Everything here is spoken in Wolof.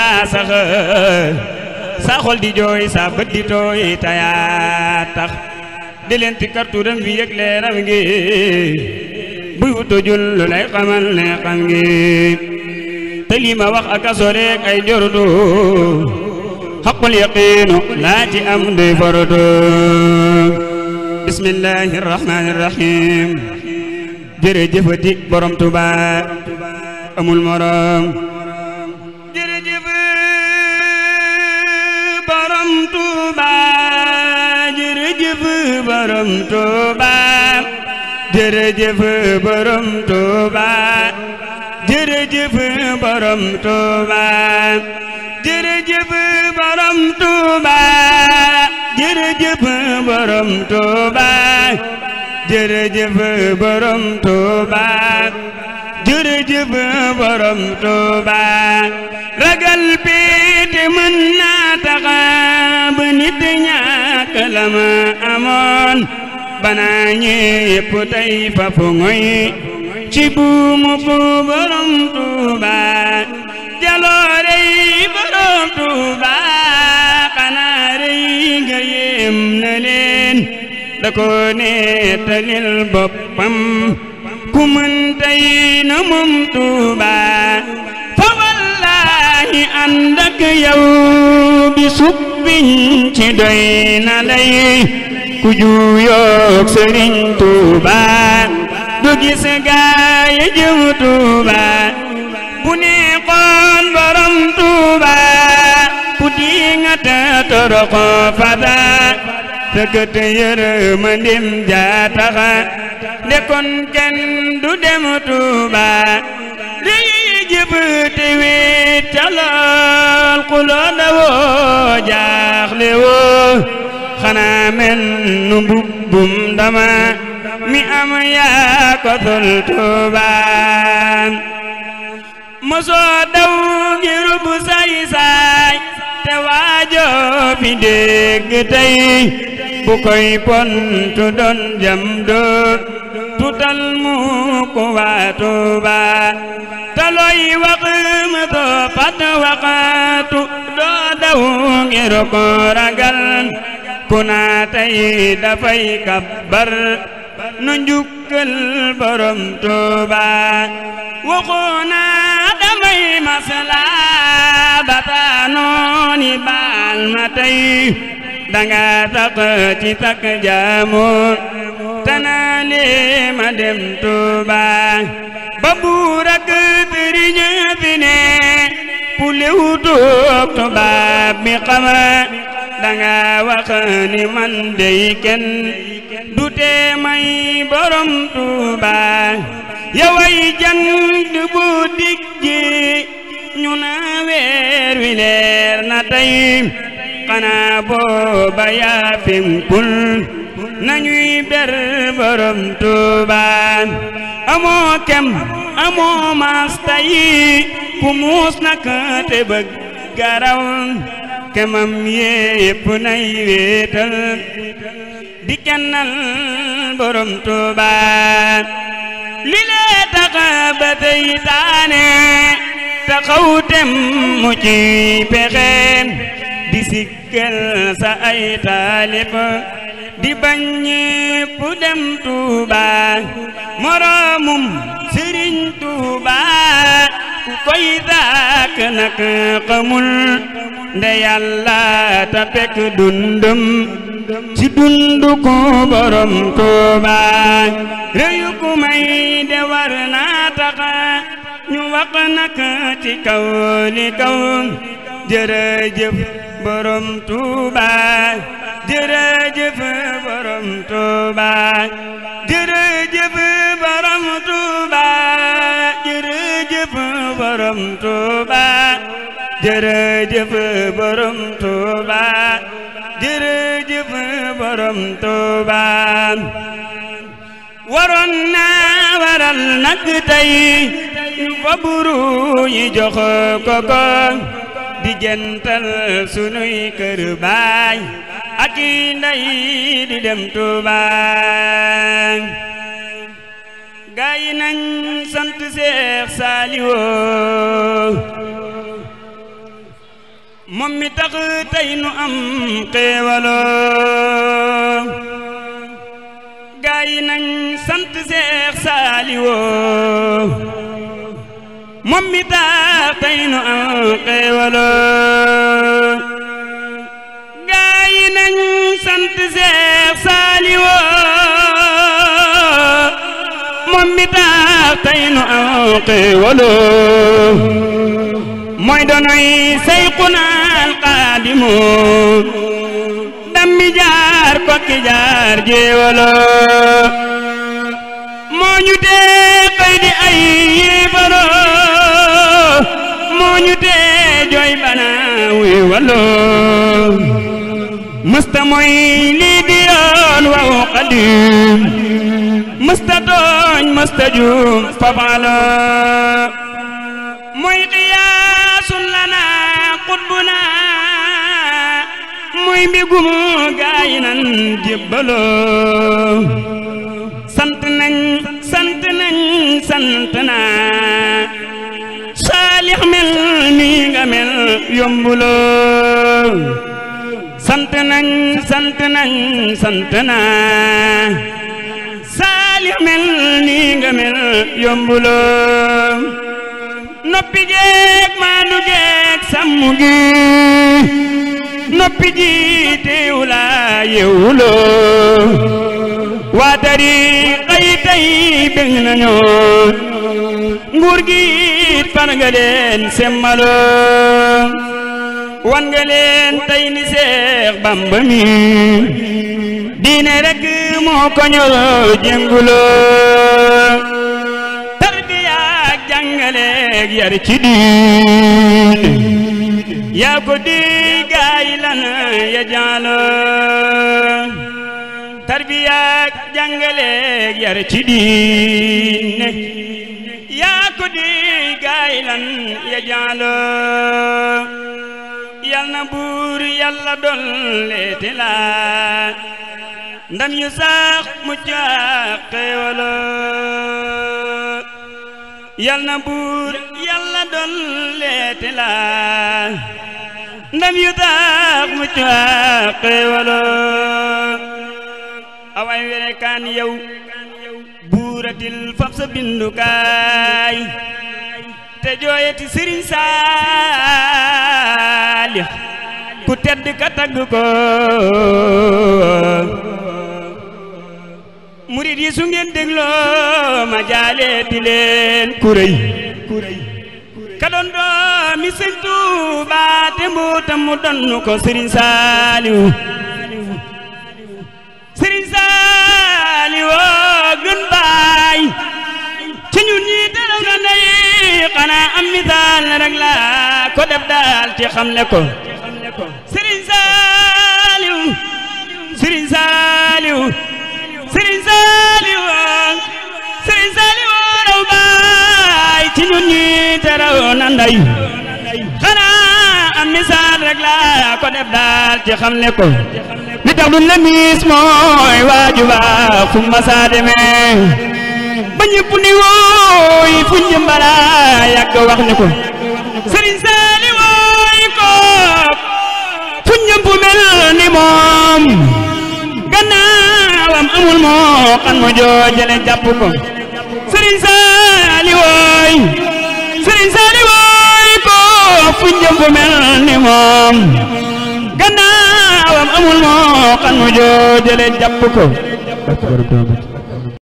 laa sax sa xol di jooy sa bët di tooy tayaa tax di leen ti karturam bi yëg leeram ngi buy wuto jul lu lay xamal ne xam ngi te lii ma wax ak a soreek ay njortu xaqul yaqiinu laa ci am duy foroto bismillahi rahmani rahim jërëjëfati borom Tuuba amul morom jërëjëf borom Tuuba jërëjëf borom Tuuba jërëjëf borom Tuuba jërëjëf borom Tuuba jërëjëf borom Tuuba jërëjëf borom Tuuba jërëjëf borom Tuuba jërëjëf borom Tuuba ragal péete mën naa tax ba nit ñàkk la ma amoon banaa ñépp tey fa fu ngoy ci buumu bu borom Tuuba jaloore yi borom Tuuba xanaa rëy nga yéem na leen da ko nettalil boppam ku mën tey na moom Tuuba fa wallaahi ànd ak yow bi subbiñ ci doy na lay ku juyoog Sëriñ Tuuba du gis gaay jëm Tuuba bu neexoon borom Tuuba ku di nga ta toroxo fada sëkët yërmandim jaataxa ndekon kenn du dem Tuuba day jëf te wéet ca lool xuloo dawoo jaaxle woo xanaa men nu mbubbum dama mi am yaa ko sol Tuuba mosoo daw ngir bu say-say te waajoo fi dégg tey bu koy pontu doon jam doo tutal mu ko waa Tuuba te looy wax ma doo fat waxatu doo daw ngir ko ragal ku naa tey dafay kabbar nu njukkal borom Tuuba waxoona damay masla bataanooni baal ma tey danga tax ci tak jaamu tanaale ma dem Tuuba ba buur ak sëriñ fi ne pu lew toog tubaab bi xama danga wax ni man dey kenn du tee may borom Tuuba yaway jant bu diggi ñu na weer wi leer na tey xanaa booba yaa finkul nañuy ber borom Tuuba amoo kem amoo maas tey ku muus nak te bëgg garaw kemam yépp nay wéetal di kennal borom Tuuba li lee tax ba tey taane taxaw tem mu ci pexeem di sikkal sa ay taalib di bañ ñépp dem Tuuba moroomum Sëriñ Tuuba ku koy dàkk nak xamul nde Yàlla ta pek dundum ci dundu ko borom Tuuba réyu ku may de war naa taxa ñu wax nak ci kaw li kaw jërëjëf borom Tuuba jërëjëf borom Tuuba jërëjëf borom Tuuba jërëjëf borom Tuuba jërëjëf borom Tuuba jërëjëf borom Tuuba waroon naa waral nag tey ñu fa buru yi jox ko ko di gental sunuy kër baay ak i ndey di dem Tuuba gaay nañ sant Seex Saaliw moom mi tax tey nu am xéewaloo gaa yi nañ sant Seex Saaliwoo moom mi tax tey nu am xéewaloo gaa yi nañ sant Seex Saaliwoo moom mi tax tey nu am xéewaloo mooy doonoy Seyxuna Alxaadimu dammi jaar kokki jaar jéewaloo moo ñu tee xëy di ay yéebaloo moo ñu tee jooy bana wéewaloo mësta mooy lii di yoon waw Xaadim mësta tooñ mësta juum fafaloo mooy qiyaasun lana qutbuna muy mbigum gaay nan jébbaloo sant nañ sant nañ sant naa Saalix mel ni nga mel yombuloo sant nañ sant nañ sant naa Saalix mel ni nga mel yombuloo noppi geek maandu geek sàmm gi noppi ji teewula yewuloo waa tariixa yi tey bëgg nañu nguur gi far nga leen semmaloo wan nga leen tey ni Seex Bamba mi diine rek moo ko ñor jënguloo jàngaleeg yar ci diin yaa ko di gaay lan ya jaaloo tarbiyaak jàngaleeg yar ci diin yaa ko di gaay lan ya jaaloo yal na buur Yàlla dolleete la ndam yu sax mucc ak xéewaloo yal na buur Yàlla dolleete la ndam yu tax mucc ak xéewaloo away wele kaan yow buuratil fab sa bindukaay te jooyati Sëriñ Saalix ku tedd ka tagg ko murid yi su ngeen dégloo ma jaaleeti leen kuréy ka doon doomi Sëñ Tuubaa te mbootam mu donnu ko Sëriñ Saaliw Sëriñ Saaliw gën baay ci ñun ñi daraw na ndey xanaa am misaal rek la ko def daal ci xamle ko Sëriñ Saaliw Sëriñ Saaliw Sëriñ Saaliw Sëriñ Saaliw raw baay ci ñun ñi te raw na ndey xanaa am misaal rek la ko def daal ci xamle ko li tax duñ la miis mooy waaju baax fu ma saa demee ba ñëpp ni wooy fu njëm bala yàgg wax ni ko Sëriñ Saaliw wooy ko fu njëm fu mel ni moom gannaawam amul moo kan mo joojale jàpp ko Sëriñ Saaliw wooy Sëriñ Saaliw wooy ko fu njëm fu mel ni moom gannaawam amul moo kan mo joojale jàpp ko